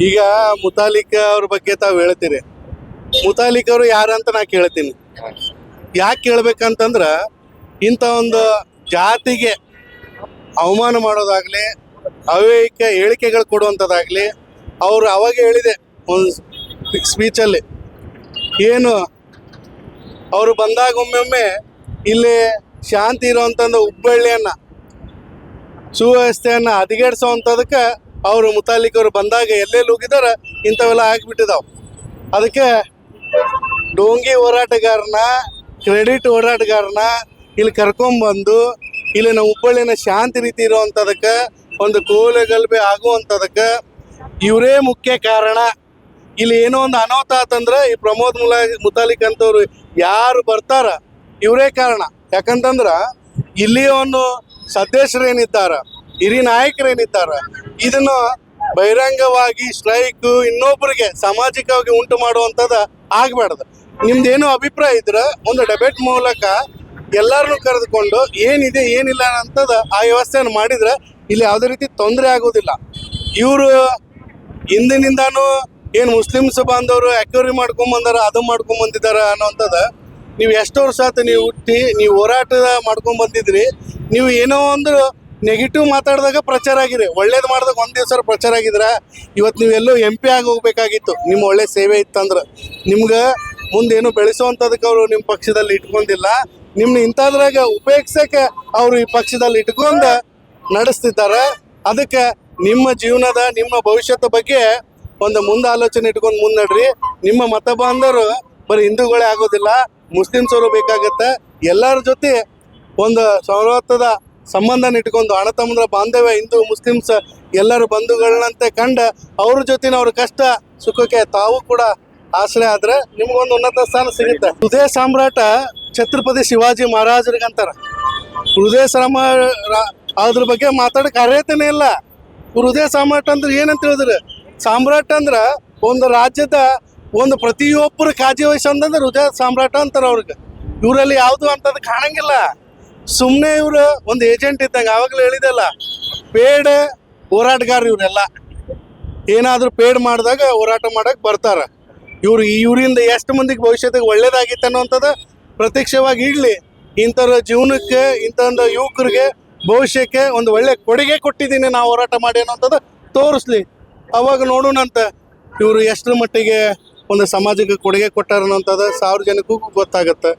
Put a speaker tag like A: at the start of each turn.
A: ಈಗ ಮುತಾಲಿಕ್ ಅವ್ರ ಬಗ್ಗೆ ತಾವು ಹೇಳ್ತೀರಿ. ಮುತಾಲಿಕ್ ಅವರು ಯಾರಂತ ನಾ ಕೇಳ್ತೀನಿ. ಯಾಕೆ ಕೇಳ್ಬೇಕಂತಂದ್ರ ಇಂಥ ಒಂದು ಜಾತಿಗೆ ಅವಮಾನ ಮಾಡೋದಾಗ್ಲಿ, ಅವೈಕ ಹೇಳಿಕೆಗಳು ಕೊಡುವಂಥದ್ದಾಗ್ಲಿ, ಅವರು ಅವಾಗ ಹೇಳಿದೆ ಒಂದು ಸ್ಪೀಚಲ್ಲಿ, ಏನು ಅವರು ಬಂದಾಗ ಒಮ್ಮೊಮ್ಮೆ ಇಲ್ಲಿ ಶಾಂತಿ ಇರೋವಂಥದ್ದು ಹುಬ್ಬಳ್ಳಿಯನ್ನ ಸುವ್ಯವಸ್ಥೆಯನ್ನ ಹದಗೆಡಿಸೋವಂಥದಕ್ಕೆ ಅವರು ಮುತಾಲಿಕ್ ಅವರು ಬಂದಾಗ ಎಲ್ಲೆಲ್ಲಿ ಹೋಗಿದಾರ ಇಂಥವೆಲ್ಲ ಆಗಿಬಿಟ್ಟಿದಾವೆ. ಅದಕ್ಕೆ ಡೋಂಗಿ ಹೋರಾಟಗಾರನ, ಕ್ರೆಡಿಟ್ ಹೋರಾಟಗಾರನ ಇಲ್ಲಿ ಕರ್ಕೊಂಬಂದು ಇಲ್ಲಿನ ಹುಬ್ಬಳ್ಳಿನ ಶಾಂತಿ ರೀತಿ ಇರುವಂಥದಕ್ಕೆ, ಒಂದು ಕೋಲೆಗಲ್ಬೆ ಆಗುವಂಥದಕ್ಕೆ ಇವರೇ ಮುಖ್ಯ ಕಾರಣ. ಇಲ್ಲಿ ಏನೋ ಒಂದು ಅನಾಹುತ ಆತಂದ್ರೆ ಈ ಪ್ರಮೋದ್ ಮುತಾಲಿಕ್ ಅಂತವ್ರು ಯಾರು ಬರ್ತಾರ ಇವರೇ ಕಾರಣ. ಯಾಕಂತಂದ್ರ ಇಲ್ಲಿ ಒಂದು ಸದಸ್ಯರೇನಿದ್ದಾರ, ಹಿರಿಯ ನಾಯಕರೇನಿದ್ದಾರ, ಇದನ್ನು ಬಹಿರಂಗವಾಗಿ ಸ್ಟ್ರೈಕ್ ಇನ್ನೊಬ್ಬರಿಗೆ ಸಾಮಾಜಿಕವಾಗಿ ಉಂಟು ಮಾಡುವಂಥದ್ದು ಆಗ್ಬಾರ್ದು. ನಿಮ್ದೇನೋ ಅಭಿಪ್ರಾಯ ಇದ್ರೆ ಒಂದು ಡೆಬೇಟ್ ಮೂಲಕ ಎಲ್ಲರನ್ನೂ ಕರೆದುಕೊಂಡು ಏನಿದೆ ಏನಿಲ್ಲ ಅಂತದ ಆ ವ್ಯವಸ್ಥೆಯನ್ನು ಮಾಡಿದ್ರೆ ಇಲ್ಲಿ ಯಾವುದೇ ರೀತಿ ತೊಂದರೆ ಆಗೋದಿಲ್ಲ. ಇವರು ಹಿಂದಿನಿಂದಾನು ಏನು ಮುಸ್ಲಿಮ್ಸ್ ಬಾಂಧವರು ಅಕ್ಯೂರಿ ಮಾಡ್ಕೊಂಬಂದಾರ, ಅದು ಮಾಡ್ಕೊಂಬಂದಿದ್ದಾರ ಅನ್ನೋವಂಥದ್ದು. ನೀವು ಎಷ್ಟು ವರ್ಷ ಆಯ್ತು ನೀವು ಹುಟ್ಟಿ, ನೀವು ಹೋರಾಟ ಮಾಡ್ಕೊಂಬಂದಿದ್ರಿ. ನೀವು ಏನೋ ಒಂದು ನೆಗೆಟಿವ್ ಮಾತಾಡಿದಾಗ ಪ್ರಚಾರ ಆಗಿರಿ, ಒಳ್ಳೇದು ಮಾಡಿದಾಗ ಒಂದು ದಿವಸ ಪ್ರಚಾರ ಆಗಿದ್ರೆ ಇವತ್ತು ನೀವೆಲ್ಲೋ MP ಆಗಿ ಹೋಗ್ಬೇಕಾಗಿತ್ತು. ನಿಮ್ಮ ಒಳ್ಳೆ ಸೇವೆ ಇತ್ತಂದ್ರೆ ನಿಮ್ಗೆ ಮುಂದೇನು ಬೆಳೆಸುವಂಥದಕ್ಕೆ ಅವರು ನಿಮ್ಮ ಪಕ್ಷದಲ್ಲಿ ಇಟ್ಕೊಂಡಿಲ್ಲ. ನಿಮ್ಮನ್ನ ಇಂಥದ್ರಾಗ ಉಪಯೋಗಿಸಕ್ಕೆ ಅವರು ಈ ಪಕ್ಷದಲ್ಲಿ ಇಟ್ಕೊಂಡು ನಡೆಸ್ತಿದ್ದಾರೆ. ಅದಕ್ಕೆ ನಿಮ್ಮ ಜೀವನದ, ನಿಮ್ಮ ಭವಿಷ್ಯದ ಬಗ್ಗೆ ಒಂದು ಮುಂದೆ ಆಲೋಚನೆ ಇಟ್ಕೊಂಡು ಮುನ್ನಡ್ರಿ. ನಿಮ್ಮ ಮತ ಬಾಂಧವರು ಬರೀ ಹಿಂದೂಗಳೇ ಆಗೋದಿಲ್ಲ, ಮುಸ್ಲಿಮ್ಸವರು ಬೇಕಾಗತ್ತೆ. ಎಲ್ಲರ ಜೊತೆ ಒಂದು ಸೌಹಾರ್ದದ ಸಂಬಂಧನ ಇಟ್ಕೊಂಡು ಅಣ್ಣ ತಮ್ಮಂದ್ರ ಬಾಂಧವ್ಯ, ಹಿಂದೂ ಮುಸ್ಲಿಮ್ಸ್ ಎಲ್ಲರೂ ಬಂಧುಗಳನ್ನಂತೆ ಕಂಡ ಅವ್ರ ಜೊತೆನ ಅವ್ರ ಕಷ್ಟ ಸುಖಕ್ಕೆ ತಾವು ಕೂಡ ಆಶ್ರಯ ಆದ್ರೆ ನಿಮ್ಗೊಂದು ಉನ್ನತ ಸ್ಥಾನ ಸಿಗುತ್ತೆ. ಹೃದಯ ಸಾಮ್ರಾಟ ಛತ್ರಪತಿ ಶಿವಾಜಿ ಮಹಾರಾಜರಿಗಂತಾರ. ಹೃದಯ ಅದ್ರ ಬಗ್ಗೆ ಮಾತಾಡಕ್ಕೆ ಅರ್ಹತೆನೇ ಇಲ್ಲ. ಹೃದಯ ಸಾಮ್ರಾಟ ಅಂದ್ರೆ ಏನಂತ ಹೇಳಿದ್ರೆ, ಸಾಮ್ರಾಟ್ ಅಂದ್ರ ಒಂದು ರಾಜ್ಯದ ಒಂದು ಪ್ರತಿಯೊಬ್ಬರು ಕಾಳಜಿ ವಹಿಸಂದ್ರೆ ಹೃದಯ ಸಾಮ್ರಾಟ ಅಂತಾರ ಅವ್ರಿಗೆ. ಇವರಲ್ಲಿ ಯಾವುದು ಅಂತದ್ ಕಾಣಂಗಿಲ್ಲ. ಸುಮ್ಮನೆ ಇವರು ಒಂದು ಏಜೆಂಟ್ ಇದ್ದಂಗೆ. ಆವಾಗಲೇ ಹೇಳಿದಲ್ಲ, ಪೇಡ್ ಹೋರಾಟಗಾರ ಇವರೆಲ್ಲ. ಏನಾದರೂ ಪೇಡ್ ಮಾಡಿದಾಗ ಹೋರಾಟ ಮಾಡಕ್ಕೆ ಬರ್ತಾರ. ಇವರಿಂದ ಎಷ್ಟು ಮಂದಿಗೆ ಭವಿಷ್ಯದಾಗ ಒಳ್ಳೇದಾಗಿತ್ತು ಅನ್ನೋಂಥದ್ದು ಪ್ರತ್ಯಕ್ಷವಾಗಿ ಇಡ್ಲಿ. ಇಂಥವ್ರ ಜೀವನಕ್ಕೆ, ಇಂಥ ಒಂದು ಯುವಕರಿಗೆ ಭವಿಷ್ಯಕ್ಕೆ ಒಂದು ಒಳ್ಳೆ ಕೊಡುಗೆ ಕೊಟ್ಟಿದ್ದೀನಿ ನಾವು ಹೋರಾಟ ಮಾಡಿ ಅನ್ನೋಂಥದ್ದು ತೋರಿಸ್ಲಿ. ಅವಾಗ ನೋಡೋಣಂತ ಇವರು ಎಷ್ಟರ ಮಟ್ಟಿಗೆ ಒಂದು ಸಮಾಜಕ್ಕೆ ಕೊಡುಗೆ ಕೊಟ್ಟಾರ ಅನ್ನೋಂಥದ್ದು 1000 ಜನಕ್ಕೂ ಗೊತ್ತಾಗತ್ತೆ.